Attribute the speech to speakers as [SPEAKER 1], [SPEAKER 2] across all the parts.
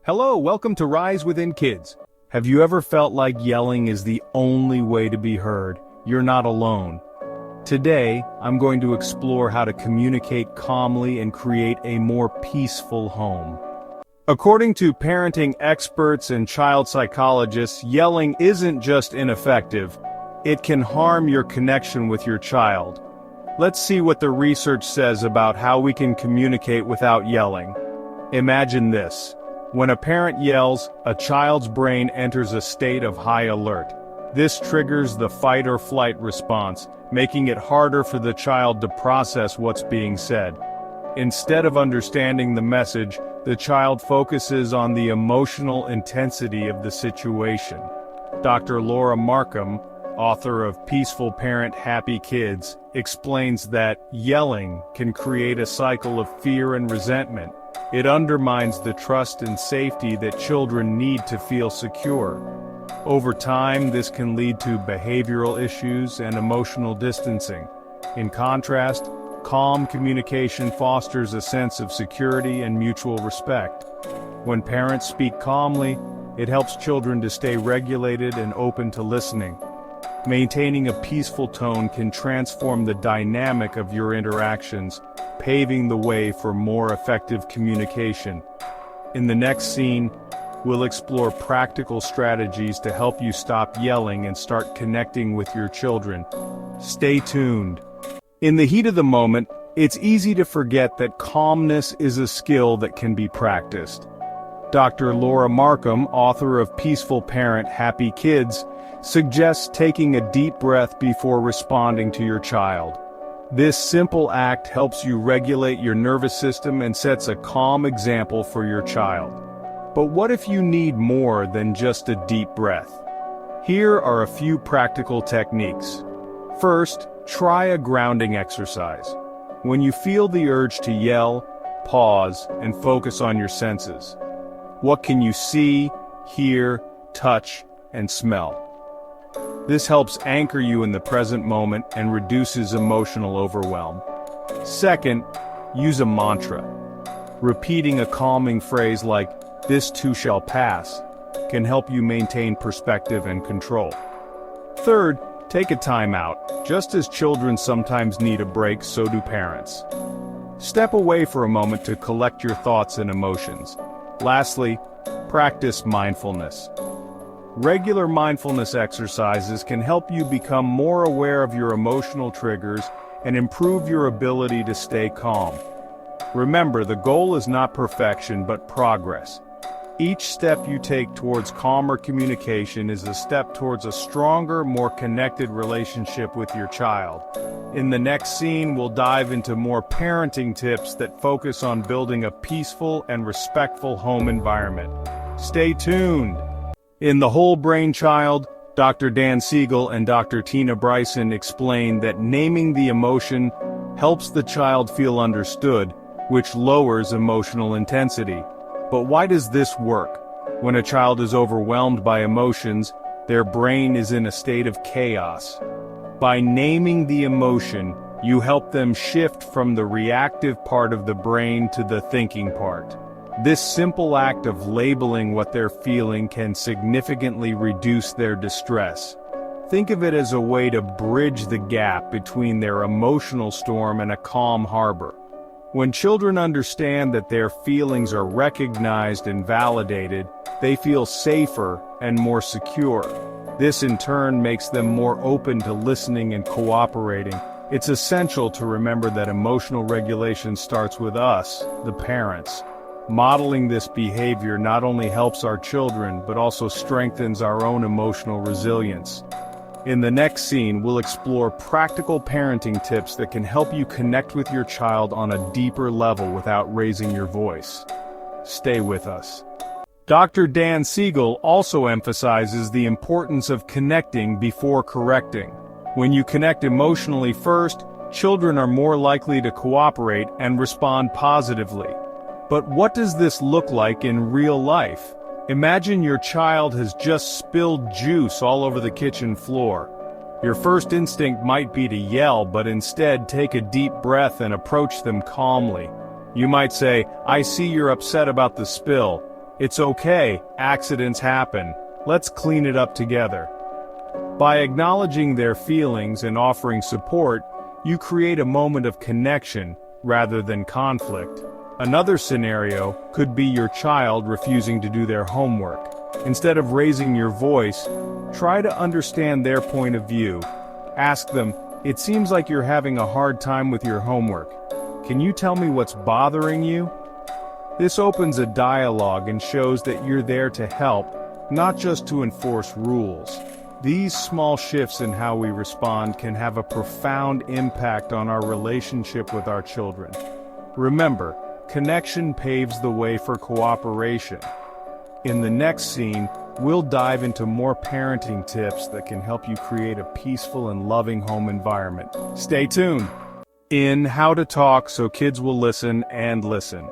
[SPEAKER 1] Hello, welcome to Rise Within Kids. Have you ever felt like yelling is the only way to be heard? You're not alone. Today, I'm going to explore how to communicate calmly and create a more peaceful home. According to parenting experts and child psychologists, yelling isn't just ineffective, it can harm your connection with your child. Let's see what the research says about how we can communicate without yelling. Imagine this. When a parent yells, a child's brain enters a state of high alert. This triggers the fight or flight response, making it harder for the child to process what's being said. Instead of understanding the message, the child focuses on the emotional intensity of the situation. Dr. Laura Markham, author of Peaceful Parent, Happy Kids, explains that yelling can create a cycle of fear and resentment. It undermines the trust and safety that children need to feel secure. Over time, this can lead to behavioral issues and emotional distancing. In contrast, calm communication fosters a sense of security and mutual respect. When parents speak calmly, it helps children to stay regulated and open to listening. Maintaining a peaceful tone can transform the dynamic of your interactions, paving the way for more effective communication. In the next scene, we'll explore practical strategies to help you stop yelling and start connecting with your children. Stay tuned. In the heat of the moment, it's easy to forget that calmness is a skill that can be practiced. Dr. Laura Markham, author of Peaceful Parent, Happy Kids, suggests taking a deep breath before responding to your child. This simple act helps you regulate your nervous system and sets a calm example for your child. But what if you need more than just a deep breath? Here are a few practical techniques. First, try a grounding exercise. When you feel the urge to yell, pause and focus on your senses. What can you see, hear, touch, and smell? This helps anchor you in the present moment and reduces emotional overwhelm. Second, use a mantra. Repeating a calming phrase like, "This too shall pass," can help you maintain perspective and control. Third, take a time out. Just as children sometimes need a break, so do parents. Step away for a moment to collect your thoughts and emotions. Lastly, practice mindfulness. Regular mindfulness exercises can help you become more aware of your emotional triggers and improve your ability to stay calm. Remember, the goal is not perfection but progress. Each step you take towards calmer communication is a step towards a stronger, more connected relationship with your child. In the next scene, we'll dive into more parenting tips that focus on building a peaceful and respectful home environment. Stay tuned! In The Whole Brain Child, Dr. Dan Siegel and Dr. Tina Bryson explain that naming the emotion helps the child feel understood, which lowers emotional intensity. But why does this work? When a child is overwhelmed by emotions, their brain is in a state of chaos. By naming the emotion, you help them shift from the reactive part of the brain to the thinking part. This simple act of labeling what they're feeling can significantly reduce their distress. Think of it as a way to bridge the gap between their emotional storm and a calm harbor. When children understand that their feelings are recognized and validated, they feel safer and more secure. This in turn makes them more open to listening and cooperating. It's essential to remember that emotional regulation starts with us, the parents. Modeling this behavior not only helps our children, but also strengthens our own emotional resilience. In the next scene, we'll explore practical parenting tips that can help you connect with your child on a deeper level without raising your voice. Stay with us. Dr. Dan Siegel also emphasizes the importance of connecting before correcting. When you connect emotionally first, children are more likely to cooperate and respond positively. But what does this look like in real life? Imagine your child has just spilled juice all over the kitchen floor. Your first instinct might be to yell, but instead take a deep breath and approach them calmly. You might say, "I see you're upset about the spill. "It's okay, accidents happen. Let's clean it up together." By acknowledging their feelings and offering support, you create a moment of connection rather than conflict. Another scenario could be your child refusing to do their homework. Instead of raising your voice, try to understand their point of view. Ask them, "It seems like you're having a hard time with your homework. Can you tell me what's bothering you?" This opens a dialogue and shows that you're there to help, not just to enforce rules. These small shifts in how we respond can have a profound impact on our relationship with our children. Remember, connection paves the way for cooperation. In the next scene, we'll dive into more parenting tips that can help you create a peaceful and loving home environment. Stay tuned! In How to Talk So Kids Will Listen and Listen.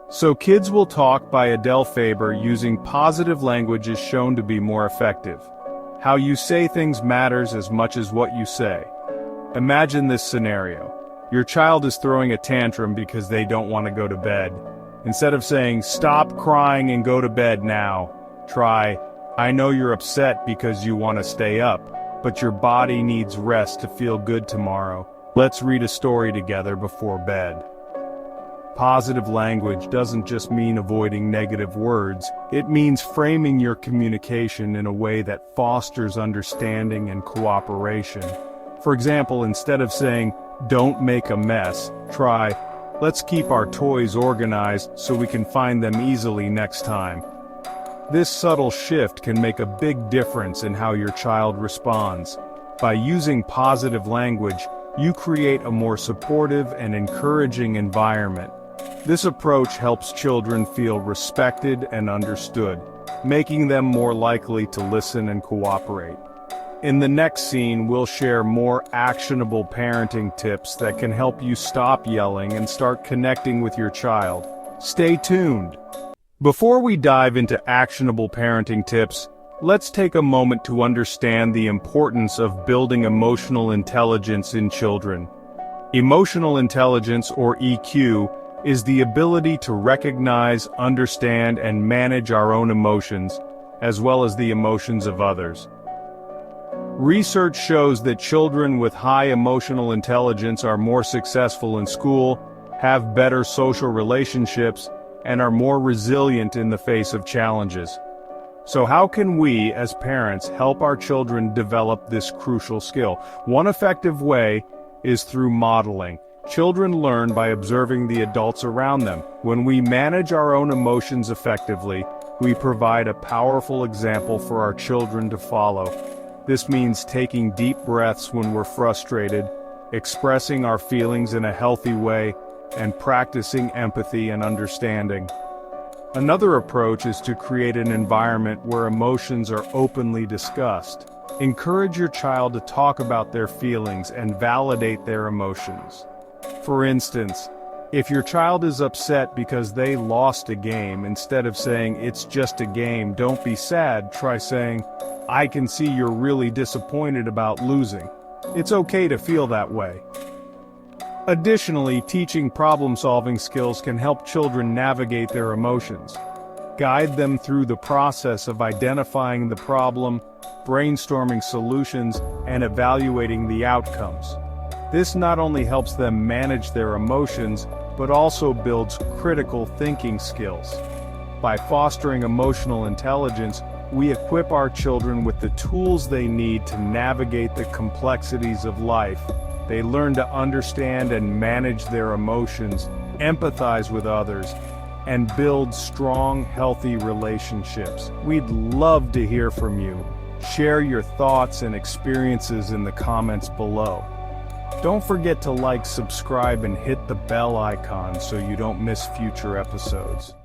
[SPEAKER 1] So Kids Will Talk by Adele Faber using positive language is shown to be more effective. How you say things matters as much as what you say. Imagine this scenario. Your child is throwing a tantrum because they don't want to go to bed. Instead of saying, "Stop crying and go to bed now," try, "I know you're upset because you want to stay up, but your body needs rest to feel good tomorrow. Let's read a story together before bed." Positive language doesn't just mean avoiding negative words, it means framing your communication in a way that fosters understanding and cooperation. For example, instead of saying, "Don't make a mess," try, "Let's keep our toys organized so we can find them easily next time." This subtle shift can make a big difference in how your child responds. By using positive language, you create a more supportive and encouraging environment. This approach helps children feel respected and understood, making them more likely to listen and cooperate. In the next scene, we'll share more actionable parenting tips that can help you stop yelling and start connecting with your child. Stay tuned! Before we dive into actionable parenting tips, let's take a moment to understand the importance of building emotional intelligence in children. Emotional intelligence, or EQ, is the ability to recognize, understand, and manage our own emotions, as well as the emotions of others. Research shows that children with high emotional intelligence are more successful in school, have better social relationships, and are more resilient in the face of challenges. So how can we, as parents, help our children develop this crucial skill? One effective way is through modeling. Children learn by observing the adults around them. When we manage our own emotions effectively, we provide a powerful example for our children to follow. This means taking deep breaths when we're frustrated, expressing our feelings in a healthy way, and practicing empathy and understanding. Another approach is to create an environment where emotions are openly discussed. Encourage your child to talk about their feelings and validate their emotions. For instance, if your child is upset because they lost a game, instead of saying, "It's just a game, don't be sad," try saying, "I can see you're really disappointed about losing. It's okay to feel that way." Additionally, teaching problem-solving skills can help children navigate their emotions. Guide them through the process of identifying the problem, brainstorming solutions, and evaluating the outcomes. This not only helps them manage their emotions, but also builds critical thinking skills. By fostering emotional intelligence, we equip our children with the tools they need to navigate the complexities of life. They learn to understand and manage their emotions, empathize with others, and build strong, healthy relationships. We'd love to hear from you. Share your thoughts and experiences in the comments below. Don't forget to like, subscribe, and hit the bell icon so you don't miss future episodes.